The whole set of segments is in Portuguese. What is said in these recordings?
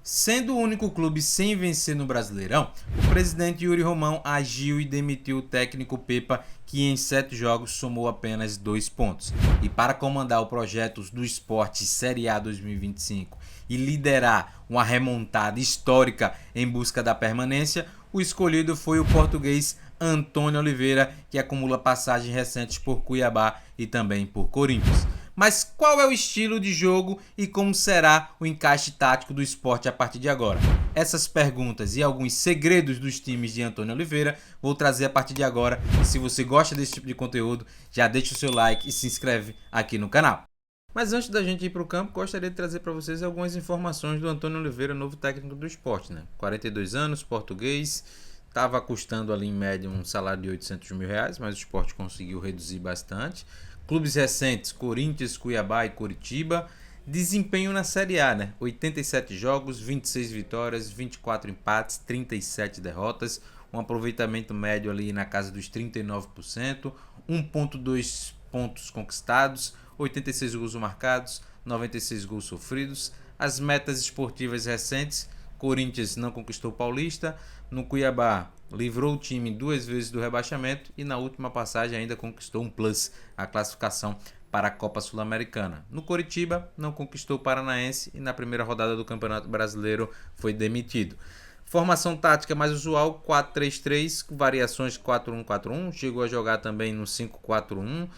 Sendo o único clube sem vencer no Brasileirão, o presidente Yuri Romão agiu e demitiu o técnico Pepa, que em 7 jogos somou apenas 2 pontos. E para comandar o projeto do Sport Série A 2025 e liderar uma remontada histórica em busca da permanência, o escolhido foi o português Antônio Oliveira, que acumula passagens recentes por Cuiabá e também por Corinthians. Mas qual é o estilo de jogo e como será o encaixe tático do Sport a partir de agora? Essas perguntas e alguns segredos dos times de Antônio Oliveira vou trazer a partir de agora. E se você gosta desse tipo de conteúdo, já deixa o seu like e se inscreve aqui no canal. Mas antes da gente ir para o campo, gostaria de trazer para vocês algumas informações do Antônio Oliveira, novo técnico do Sport, né? 42 anos, português, estava custando ali em média um salário de 800 mil reais, mas o Sport conseguiu reduzir bastante. Clubes recentes, Corinthians, Cuiabá e Coritiba. Desempenho na Série A, né? 87 jogos, 26 vitórias, 24 empates, 37 derrotas. Um aproveitamento médio ali na casa dos 39%, 1,2 pontos conquistados, 86 gols marcados, 96 gols sofridos. As metas esportivas recentes: Corinthians não conquistou o Paulista, no Cuiabá livrou o time 2 vezes do rebaixamento e na última passagem ainda conquistou um plus, a classificação para a Copa Sul-Americana. No Coritiba não conquistou o Paranaense e na primeira rodada do Campeonato Brasileiro foi demitido. Formação tática mais usual, 4-3-3, variações 4-1-4-1, chegou a jogar também no 5-4-1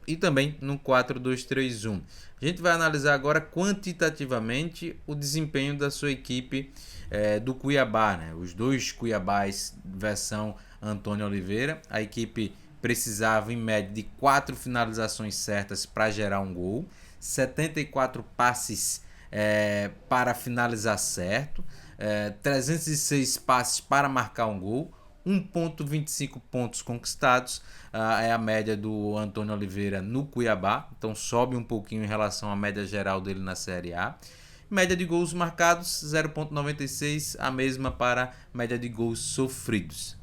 e também no 4-2-3-1. A gente vai analisar agora quantitativamente o desempenho da sua equipe do Cuiabá, né? Os dois Cuiabás versão Antônio Oliveira. A equipe precisava em média de 4 finalizações certas para gerar um gol, 74 passes para finalizar certo, 306 passes para marcar um gol, 1,25 pontos conquistados, é a média do Antônio Oliveira no Cuiabá, então sobe um pouquinho em relação à média geral dele na Série A. Média de gols marcados, 0,96, a mesma para média de gols sofridos.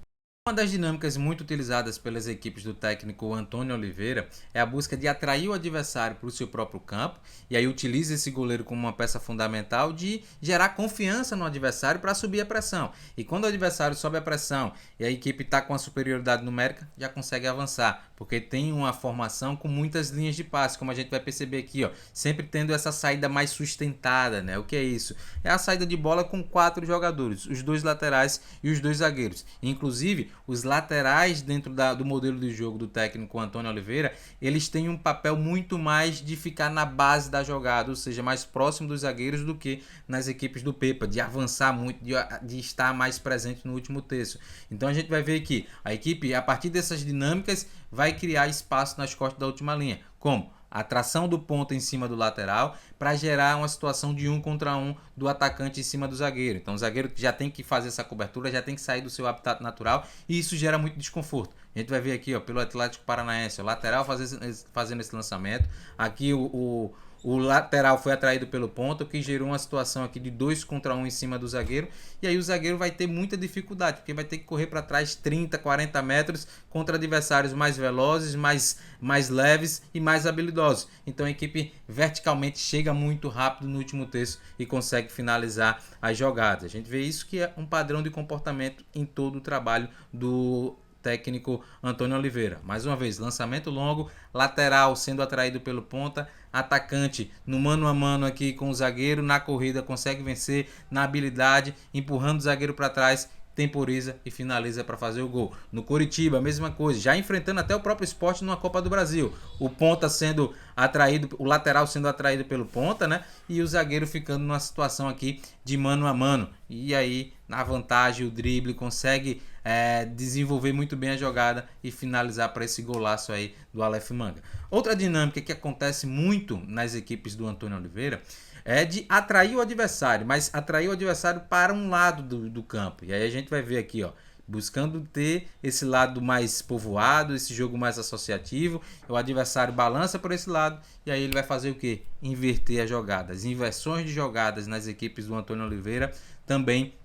Uma das dinâmicas muito utilizadas pelas equipes do técnico Antônio Oliveira é a busca de atrair o adversário para o seu próprio campo, e aí utiliza esse goleiro como uma peça fundamental de gerar confiança no adversário para subir a pressão. E quando o adversário sobe a pressão e a equipe está com a superioridade numérica, já consegue avançar, porque tem uma formação com muitas linhas de passe, como a gente vai perceber aqui, ó, sempre tendo essa saída mais sustentada, né? O que é isso? É a saída de bola com 4 jogadores, os 2 laterais e os 2 zagueiros. Inclusive, os laterais dentro do modelo de jogo do técnico Antônio Oliveira, eles têm um papel muito mais de ficar na base da jogada, ou seja, mais próximo dos zagueiros do que nas equipes do Pepa, de avançar muito, de estar mais presente no último terço. Então a gente vai ver que a equipe, a partir dessas dinâmicas, vai criar espaço nas costas da última linha. Como? Atração do ponta em cima do lateral para gerar uma situação de 1 contra 1 do atacante em cima do zagueiro. Então o zagueiro já tem que fazer essa cobertura, já tem que sair do seu habitat natural e isso gera muito desconforto. A gente vai ver aqui, ó, pelo Atlético Paranaense, o lateral fazendo esse lançamento. Aqui o lateral foi atraído pelo ponta, o que gerou uma situação aqui de 2 contra 1 em cima do zagueiro. E aí o zagueiro vai ter muita dificuldade, porque vai ter que correr para trás 30, 40 metros contra adversários mais velozes, mais leves e mais habilidosos. Então a equipe verticalmente chega muito rápido no último terço e consegue finalizar as jogadas. A gente vê isso que é um padrão de comportamento em todo o trabalho do técnico Antônio Oliveira. Mais uma vez, lançamento longo, lateral sendo atraído pelo ponta, atacante no mano a mano aqui com o zagueiro, na corrida consegue vencer, na habilidade, empurrando o zagueiro para trás, temporiza e finaliza para fazer o gol. No Coritiba, a mesma coisa, já enfrentando até o próprio Sport numa Copa do Brasil. O ponta sendo atraído, o lateral sendo atraído pelo ponta, né? E o zagueiro ficando numa situação aqui de mano a mano. E aí, na vantagem, o drible consegue desenvolver muito bem a jogada e finalizar para esse golaço aí do Aleph Manga. Outra dinâmica que acontece muito nas equipes do Antônio Oliveira é de atrair o adversário, mas atrair o adversário para um lado do campo. E aí a gente vai ver aqui, ó, buscando ter esse lado mais povoado, esse jogo mais associativo. O adversário balança por esse lado e aí ele vai fazer o quê? Inverter as jogadas. Inversões de jogadas nas equipes do Antônio Oliveira também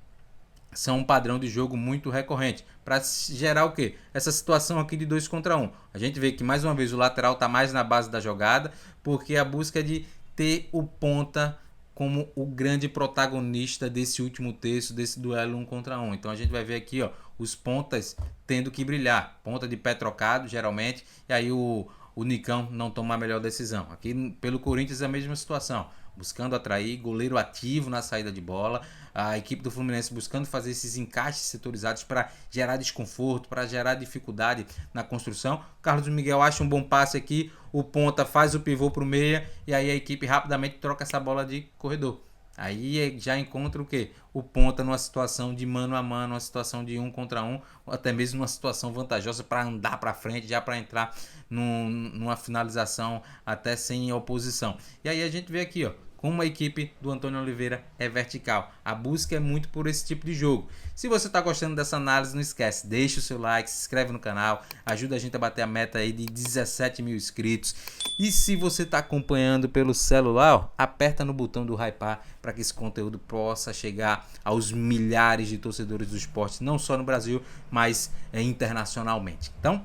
são um padrão de jogo muito recorrente para gerar o quê? Essa situação aqui de 2 contra 1. A gente vê que mais uma vez o lateral está mais na base da jogada porque a busca é de ter o ponta como o grande protagonista desse último terço, desse duelo 1 contra 1. Então a gente vai ver aqui, ó, os pontas tendo que brilhar. Ponta de pé trocado, geralmente, e aí o Nicão não toma a melhor decisão. Aqui pelo Corinthians é a mesma situação. Buscando atrair, goleiro ativo na saída de bola, a equipe do Fluminense buscando fazer esses encaixes setorizados para gerar desconforto, para gerar dificuldade na construção. O Carlos Miguel acha um bom passe aqui, o ponta faz o pivô para o meia e aí a equipe rapidamente troca essa bola de corredor. Aí já encontra o quê? O ponta numa situação de mano a mano, uma situação de 1 contra 1, ou até mesmo uma situação vantajosa para andar para frente, já para entrar numa finalização até sem oposição. E aí a gente vê aqui, ó, como a equipe do Antônio Oliveira é vertical. A busca é muito por esse tipo de jogo. Se você está gostando dessa análise, não esquece, deixa o seu like, se inscreve no canal, ajuda a gente a bater a meta aí de 17 mil inscritos. E se você está acompanhando pelo celular, ó, aperta no botão do hypar para que esse conteúdo possa chegar aos milhares de torcedores do esporte, não só no Brasil, mas internacionalmente. Então,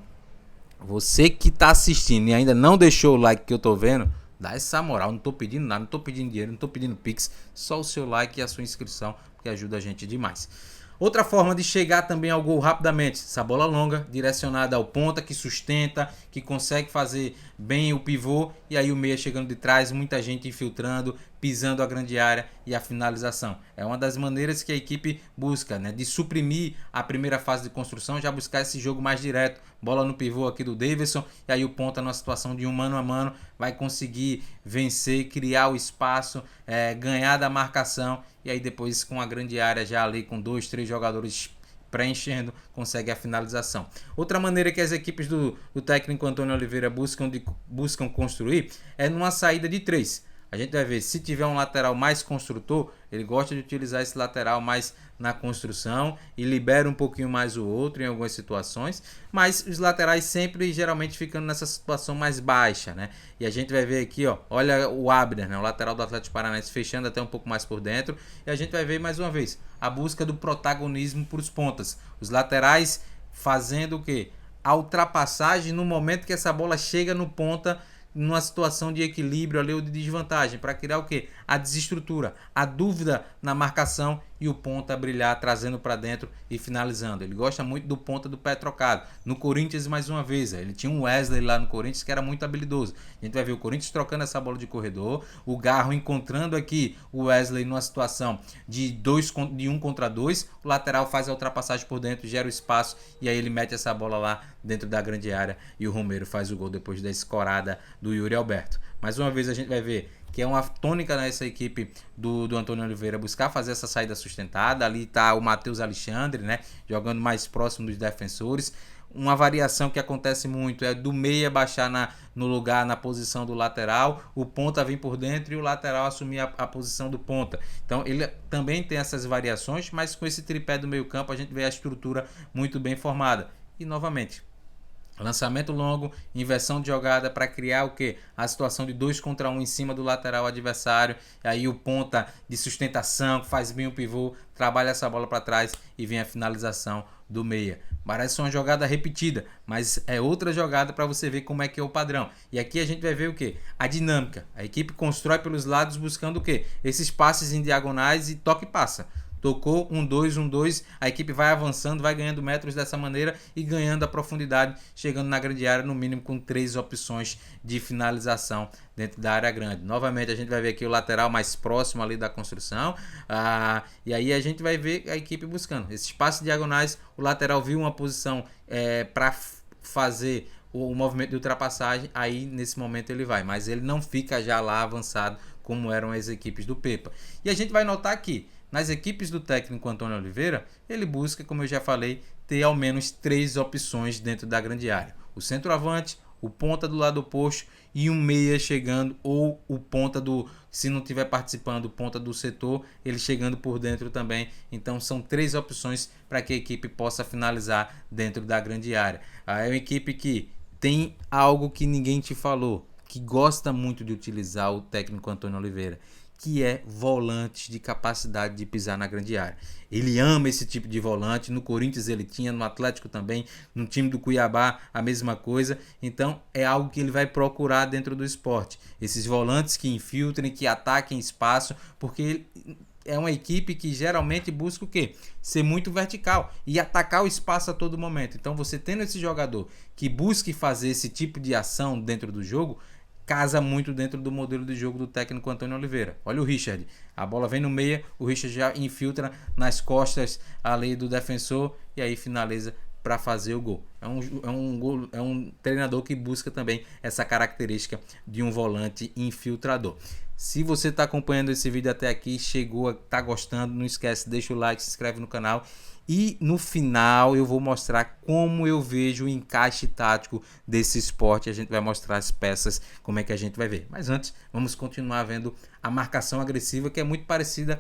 você que está assistindo e ainda não deixou o like que eu tô vendo, dá essa moral, não tô pedindo nada, não tô pedindo dinheiro, não tô pedindo pix, só o seu like e a sua inscrição, que ajuda a gente demais. Outra forma de chegar também ao gol rapidamente, essa bola longa, direcionada ao ponta, que sustenta, que consegue fazer bem o pivô, e aí o meia chegando de trás, muita gente infiltrando, pisando a grande área e a finalização. É uma das maneiras que a equipe busca, né, de suprimir a primeira fase de construção, já buscar esse jogo mais direto. Bola no pivô aqui do Davidson, e aí o ponta numa situação de um mano a mano, vai conseguir vencer, criar o espaço, ganhar da marcação, e aí depois com a grande área já ali com 2, 3 jogadores preenchendo, consegue a finalização. Outra maneira que as equipes do técnico Antônio Oliveira buscam construir é numa saída de 3. A gente vai ver, se tiver um lateral mais construtor, ele gosta de utilizar esse lateral mais na construção e libera um pouquinho mais o outro em algumas situações, mas os laterais sempre geralmente ficando nessa situação mais baixa, né? E a gente vai ver aqui, ó, olha o Abner, né, o lateral do Atlético Paranaense fechando até um pouco mais por dentro, e a gente vai ver mais uma vez a busca do protagonismo para os pontas. Os laterais fazendo o quê? A ultrapassagem no momento que essa bola chega no ponta, numa situação de equilíbrio ali ou de desvantagem, para criar o que? A desestrutura, a dúvida na marcação e o ponta brilhar, trazendo para dentro e finalizando. Ele gosta muito do ponta do pé trocado. No Corinthians, mais uma vez, ele tinha um Wesley lá no Corinthians que era muito habilidoso. A gente vai ver o Corinthians trocando essa bola de corredor, o Garro encontrando aqui o Wesley numa situação de 1 contra 2, o lateral faz a ultrapassagem por dentro, gera o espaço e aí ele mete essa bola lá dentro da grande área e o Romero faz o gol depois da escorada do Yuri Alberto. Mais uma vez a gente vai ver que é uma tônica nessa equipe do Antônio Oliveira buscar fazer essa saída sustentada. Ali está o Matheus Alexandre, né, jogando mais próximo dos defensores. Uma variação que acontece muito é do meia baixar no lugar, na posição do lateral, o ponta vir por dentro e o lateral assumir a posição do ponta. Então ele também tem essas variações, mas com esse tripé do meio campo a gente vê a estrutura muito bem formada. E novamente, lançamento longo, inversão de jogada para criar o que? A situação de 2 contra 1 em cima do lateral adversário. E aí o ponta de sustentação, faz bem o pivô, trabalha essa bola para trás e vem a finalização do meia. Parece uma jogada repetida, mas é outra jogada para você ver como é que é o padrão. E aqui a gente vai ver o que? A dinâmica. A equipe constrói pelos lados buscando o que? Esses passes em diagonais e toque e passa. Tocou, 1-2, 1-2, a equipe vai avançando, vai ganhando metros dessa maneira e ganhando a profundidade, chegando na grande área, no mínimo com 3 opções de finalização dentro da área grande. Novamente a gente vai ver aqui o lateral mais próximo ali da construção, e aí a gente vai ver a equipe buscando esses passes diagonais. O lateral viu uma posição para fazer o movimento de ultrapassagem, aí nesse momento ele vai, mas ele não fica já lá avançado como eram as equipes do Pepa. E a gente vai notar aqui, nas equipes do técnico Antônio Oliveira, ele busca, como eu já falei, ter ao menos 3 opções dentro da grande área. O centroavante, o ponta do lado oposto e um meia chegando, ou o ponta se não estiver participando, o ponta do setor, ele chegando por dentro também. Então são 3 opções para que a equipe possa finalizar dentro da grande área. É uma equipe que tem algo que ninguém te falou, que gosta muito de utilizar o técnico Antônio Oliveira, que é volantes de capacidade de pisar na grande área. Ele ama esse tipo de volante, no Corinthians ele tinha, no Atlético também, no time do Cuiabá a mesma coisa, então é algo que ele vai procurar dentro do esporte. Esses volantes que infiltrem, que ataquem espaço, porque ele é uma equipe que geralmente busca o quê? Ser muito vertical e atacar o espaço a todo momento. Então você tendo esse jogador que busque fazer esse tipo de ação dentro do jogo, casa muito dentro do modelo de jogo do técnico Antônio Oliveira. Olha o Richard, a bola vem no meia, o Richard já infiltra nas costas ali do defensor e aí finaliza para fazer o gol. É um treinador que busca também essa característica de um volante infiltrador. Se você está acompanhando esse vídeo até aqui, chegou, está gostando, não esquece, deixa o like, se inscreve no canal. E no final eu vou mostrar como eu vejo o encaixe tático desse esporte. A gente vai mostrar as peças, como é que a gente vai ver. Mas antes, vamos continuar vendo a marcação agressiva, que é muito parecida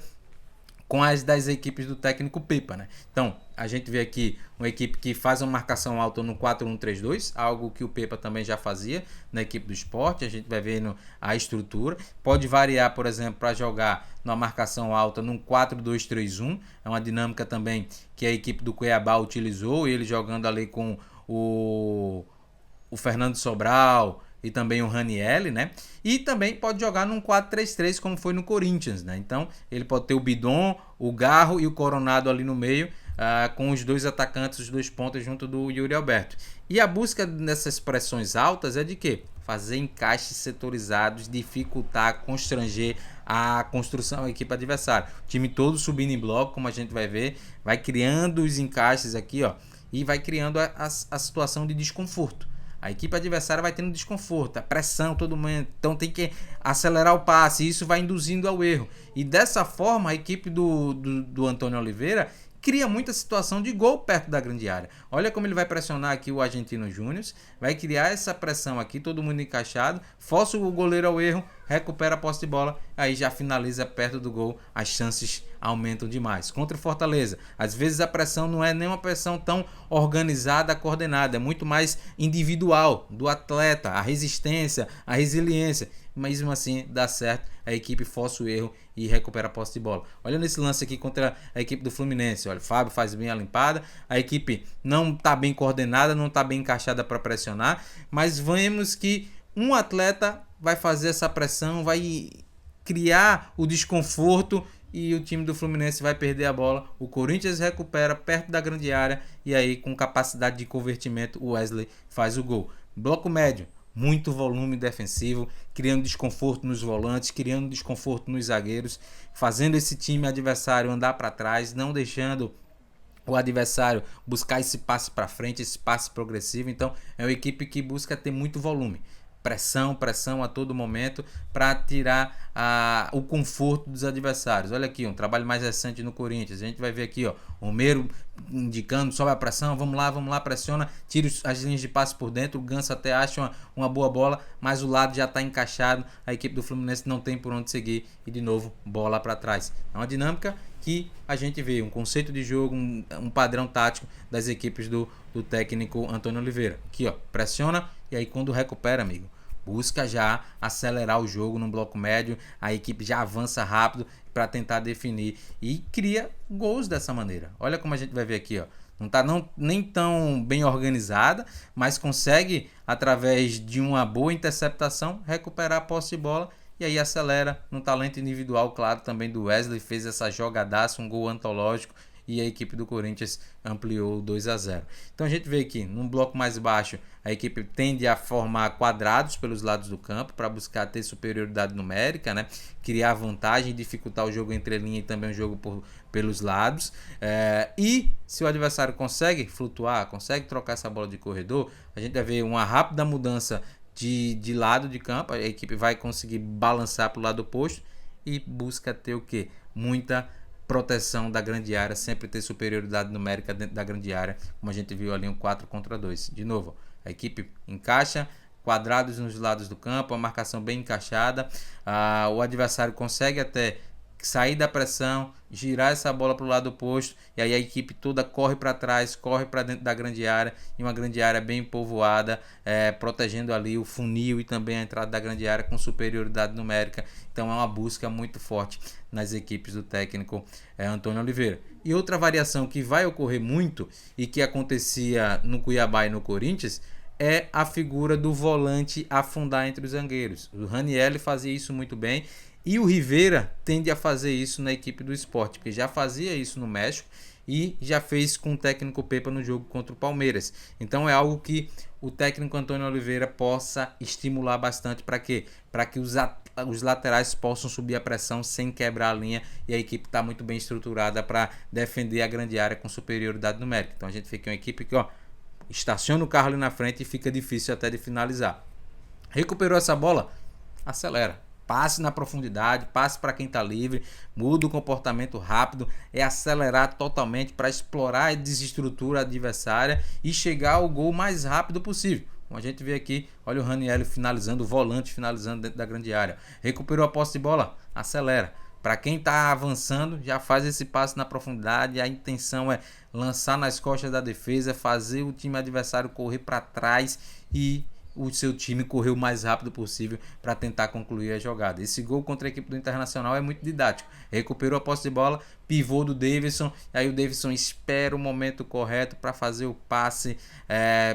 com as das equipes do técnico Pepa, né? Então, a gente vê aqui uma equipe que faz uma marcação alta no 4-1-3-2, algo que o Pepa também já fazia na equipe do Sport. A gente vai vendo a estrutura. Pode variar, por exemplo, para jogar numa marcação alta num 4-2-3-1. É uma dinâmica também que a equipe do Cuiabá utilizou, ele jogando ali com o Fernando Sobral e também o Ranieri, né? E também pode jogar num 4-3-3 como foi no Corinthians, né? Então ele pode ter o Bidon, o Garro e o Coronado ali no meio, com os dois atacantes, os dois pontas junto do Yuri Alberto. E a busca nessas pressões altas é de quê? Fazer encaixes setorizados, dificultar, constranger a construção da equipe adversária. O time todo subindo em bloco, como a gente vai ver, vai criando os encaixes aqui, ó, e vai criando a situação de desconforto. A equipe adversária vai tendo desconforto, a pressão, todo mundo. Então tem que acelerar o passe. E isso vai induzindo ao erro. E dessa forma, a equipe do Antônio Oliveira cria muita situação de gol perto da grande área. Olha como ele vai pressionar aqui o Argentino Júnior. Vai criar essa pressão aqui, todo mundo encaixado. Força o goleiro ao erro, recupera a posse de bola. Aí já finaliza perto do gol. As chances aumentam demais. Contra o Fortaleza, às vezes a pressão não é nem uma pressão tão organizada, coordenada. É muito mais individual do atleta, a resistência, a resiliência. Mas mesmo assim dá certo, a equipe força o erro e recupera a posse de bola. Olha nesse lance aqui contra a equipe do Fluminense. Olha, o Fábio faz bem a limpada, a equipe não está bem coordenada, não está bem encaixada para pressionar, mas vemos que um atleta vai fazer essa pressão, vai criar o desconforto e o time do Fluminense vai perder a bola. O Corinthians recupera perto da grande área e aí com capacidade de convertimento o Wesley faz o gol. Bloco médio, muito volume defensivo, criando desconforto nos volantes, criando desconforto nos zagueiros, fazendo esse time adversário andar para trás, não deixando o adversário buscar esse passe para frente, esse passe progressivo. Então é uma equipe que busca ter muito volume. Pressão a todo momento para tirar o conforto dos adversários. Olha aqui, um trabalho mais recente no Corinthians. A gente vai ver aqui, ó, o Romero indicando, sobe a pressão, vamos lá, pressiona, tira as linhas de passe por dentro, o Ganso até acha uma boa bola, mas o lado já está encaixado, a equipe do Fluminense não tem por onde seguir e de novo, bola para trás. É uma dinâmica que a gente vê, um conceito de jogo, um padrão tático das equipes do técnico Antônio Oliveira. Aqui, ó, pressiona e aí quando recupera, amigo, busca já acelerar o jogo no bloco médio, a equipe já avança rápido para tentar definir e cria gols dessa maneira. Olha como a gente vai ver aqui, ó. Não está nem tão bem organizada, mas consegue, através de uma boa interceptação, recuperar a posse de bola e aí acelera no talento individual, claro, também do Wesley, fez essa jogadaça, um gol antológico e a equipe do Corinthians ampliou 2-0. Então a gente vê aqui, num bloco mais baixo, a equipe tende a formar quadrados pelos lados do campo para buscar ter superioridade numérica, né? Criar vantagem, dificultar o jogo entre linha e também o jogo pelos lados. E se o adversário consegue flutuar, consegue trocar essa bola de corredor, a gente vai ver uma rápida mudança de lado de campo, a equipe vai conseguir balançar para o lado oposto e busca ter o quê? Muita proteção da grande área, sempre ter superioridade numérica dentro da grande área, como a gente viu ali um 4-2. De novo, a equipe encaixa, quadrados nos lados do campo, a marcação bem encaixada, o adversário consegue até sair da pressão, girar essa bola para o lado oposto, e aí a equipe toda corre para trás, corre para dentro da grande área, e uma grande área bem povoada, protegendo ali o funil e também a entrada da grande área com superioridade numérica. Então é uma busca muito forte nas equipes do técnico Antônio Oliveira. E outra variação que vai ocorrer muito e que acontecia no Cuiabá e no Corinthians é a figura do volante afundar entre os zagueiros. O Ranieri fazia isso muito bem e o Rivera tende a fazer isso na equipe do Sport, porque já fazia isso no México e já fez com o técnico Pepa no jogo contra o Palmeiras. Então é algo que o técnico Antônio Oliveira possa estimular bastante. Para quê? Para que os laterais possam subir a pressão sem quebrar a linha, e a equipe está muito bem estruturada para defender a grande área com superioridade numérica. Então a gente fica uma equipe que estaciona o carro ali na frente e fica difícil até de finalizar. Recuperou essa bola? Acelera. Passe na profundidade, passe para quem está livre, muda o comportamento rápido, é acelerar totalmente para explorar a desestrutura adversária e chegar ao gol mais rápido possível. Como a gente vê aqui, olha o Ranieri finalizando, o volante finalizando dentro da grande área. Recuperou a posse de bola? Acelera. Para quem está avançando, já faz esse passe na profundidade. A intenção é lançar nas costas da defesa, fazer o time adversário correr para trás e o seu time correr o mais rápido possível para tentar concluir a jogada. Esse gol contra a equipe do Internacional é muito didático. Recuperou a posse de bola, pivô do Davidson, aí o Davidson espera o momento correto para fazer o passe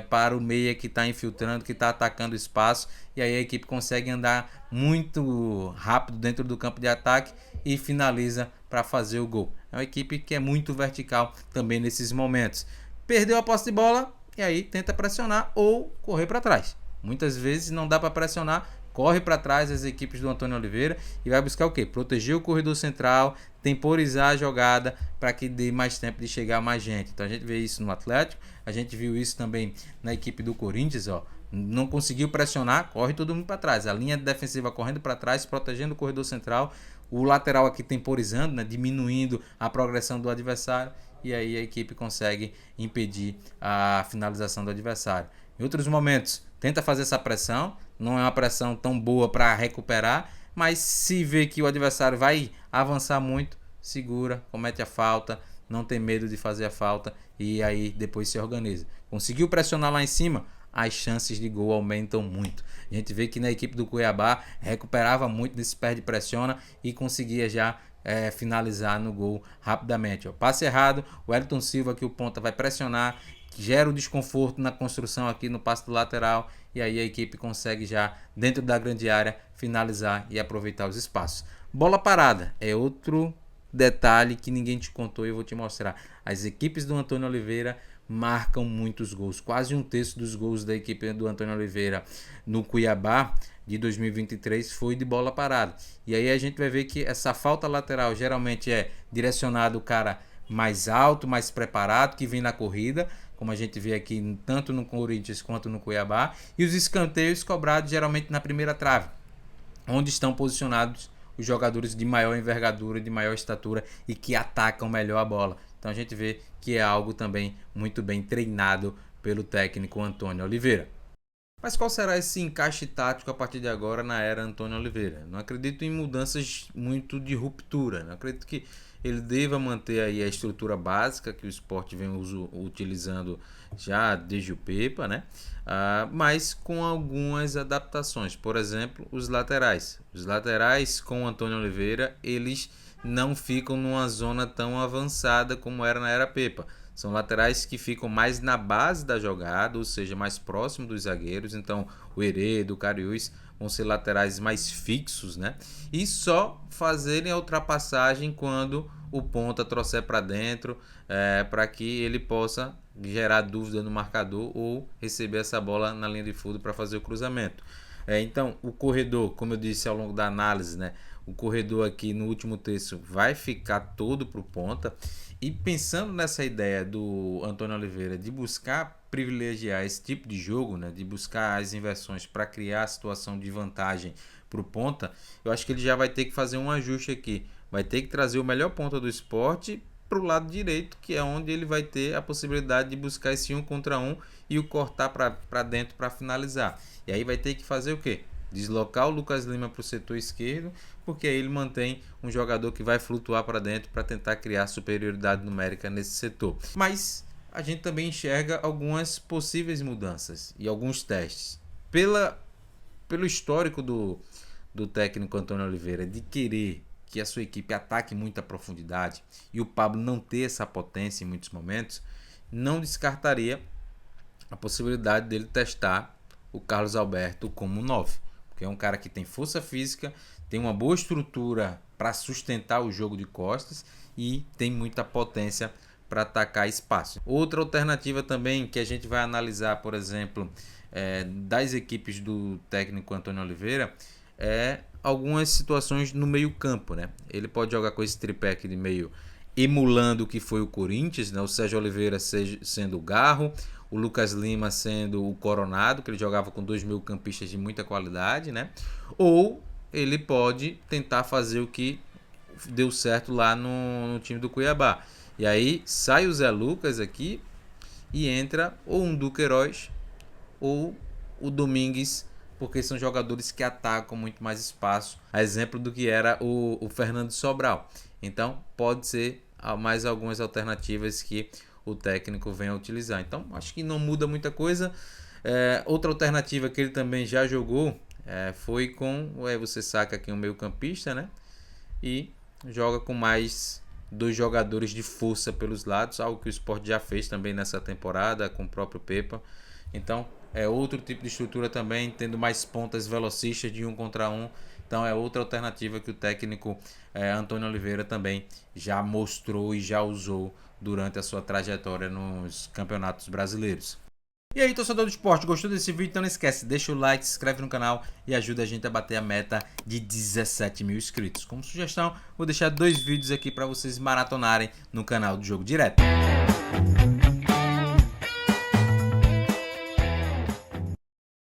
para o meia que está infiltrando, que está atacando o espaço, e aí a equipe consegue andar muito rápido dentro do campo de ataque e finaliza para fazer o gol. É uma equipe que é muito vertical também nesses momentos. Perdeu a posse de bola e aí tenta pressionar ou correr para trás. Muitas vezes não dá para pressionar, corre para trás as equipes do Antônio Oliveira e vai buscar o quê? Proteger o corredor central, temporizar a jogada para que dê mais tempo de chegar mais gente. Então a gente vê isso no Atlético, a gente viu isso também na equipe do Corinthians, não conseguiu pressionar, corre todo mundo para trás. A linha defensiva correndo para trás, protegendo o corredor central, o lateral aqui temporizando, né, diminuindo a progressão do adversário, e aí a equipe consegue impedir a finalização do adversário. Em outros momentos, tenta fazer essa pressão, não é uma pressão tão boa para recuperar, mas se vê que o adversário vai avançar muito, segura, comete a falta, não tem medo de fazer a falta e aí depois se organiza. Conseguiu pressionar lá em cima, as chances de gol aumentam muito. A gente vê que na equipe do Cuiabá recuperava muito desse perde-pressiona e conseguia já finalizar no gol rapidamente. Passe errado, o Wellington Silva aqui, o ponta, vai pressionar, gera o desconforto na construção aqui no passe do lateral, e aí a equipe consegue já dentro da grande área finalizar e aproveitar os espaços. Bola parada é outro detalhe que ninguém te contou e eu vou te mostrar. As equipes do Antônio Oliveira marcam muitos gols, quase um terço dos gols da equipe do Antônio Oliveira no Cuiabá de 2023 foi de bola parada. E aí a gente vai ver que essa falta lateral geralmente é direcionado o cara mais alto, mais preparado, que vem na corrida, como a gente vê aqui tanto no Corinthians quanto no Cuiabá, e os escanteios cobrados geralmente na primeira trave, onde estão posicionados os jogadores de maior envergadura, de maior estatura e que atacam melhor a bola. Então a gente vê que é algo também muito bem treinado pelo técnico Antônio Oliveira. Mas qual será esse encaixe tático a partir de agora na era Antônio Oliveira? Não acredito em mudanças muito de ruptura. Não acredito que ele deva manter aí a estrutura básica que o Sport vem utilizando já desde o Pepa, né? Mas com algumas adaptações. Por exemplo, os laterais. Os laterais com o Antônio Oliveira, eles não ficam numa zona tão avançada como era na era Pepa. São laterais que ficam mais na base da jogada, ou seja, mais próximo dos zagueiros. Então, o Heredo, o Cariús vão ser laterais mais fixos, né? E só fazerem a ultrapassagem quando o ponta trouxer para dentro, para que ele possa gerar dúvida no marcador ou receber essa bola na linha de fundo para fazer o cruzamento. Então, o corredor, como eu disse ao longo da análise, né? O corredor aqui no último terço vai ficar todo para o ponta. E pensando nessa ideia do Antônio Oliveira de buscar privilegiar esse tipo de jogo, né, de buscar as inversões para criar a situação de vantagem para o ponta, eu acho que ele já vai ter que fazer um ajuste aqui. Vai ter que trazer o melhor ponta do Sport para o lado direito, que é onde ele vai ter a possibilidade de buscar esse 1 contra 1 e o cortar para dentro para finalizar. E aí vai ter que fazer o quê? deslocar o Lucas Lima para o setor esquerdo, porque aí ele mantém um jogador que vai flutuar para dentro para tentar criar superioridade numérica nesse setor. Mas a gente também enxerga algumas possíveis mudanças e alguns testes. Pelo histórico do técnico Antônio Oliveira de querer que a sua equipe ataque muita profundidade e o Pablo não ter essa potência em muitos momentos, não descartaria a possibilidade dele testar o Carlos Alberto como 9, porque é um cara que tem força física, tem uma boa estrutura para sustentar o jogo de costas e tem muita potência para atacar espaço. Outra alternativa também que a gente vai analisar, por exemplo, das equipes do técnico Antônio Oliveira, é algumas situações no meio campo, né? Ele pode jogar com esse tripé aqui de meio, emulando o que foi o Corinthians, né? O Sérgio Oliveira sendo o Garro, o Lucas Lima sendo o Coronado, que ele jogava com 2 meio-campistas de muita qualidade, né? Ou ele pode tentar fazer o que deu certo lá no time do Cuiabá. E aí sai o Zé Lucas aqui e entra ou um Duqueiroz ou o Domingues, porque são jogadores que atacam muito mais espaço, a exemplo do que era o Fernando Sobral. Então pode ser mais algumas alternativas que o técnico vem a utilizar. Então acho que não muda muita coisa. Outra alternativa que ele também já jogou foi com, você saca aqui um meio campista, né? E joga com mais 2 jogadores de força pelos lados, algo que o Sport já fez também nessa temporada com o próprio Pepa. Então é outro tipo de estrutura também, tendo mais pontas velocistas de 1 contra 1. Então é outra alternativa que o técnico Antônio Oliveira também já mostrou e já usou durante a sua trajetória nos campeonatos brasileiros. E aí, torcedor do esporte, gostou desse vídeo? Então não esquece, deixa o like, se inscreve no canal e ajuda a gente a bater a meta de 17 mil inscritos. Como sugestão, vou deixar 2 vídeos aqui para vocês maratonarem no canal do Jogo Direto.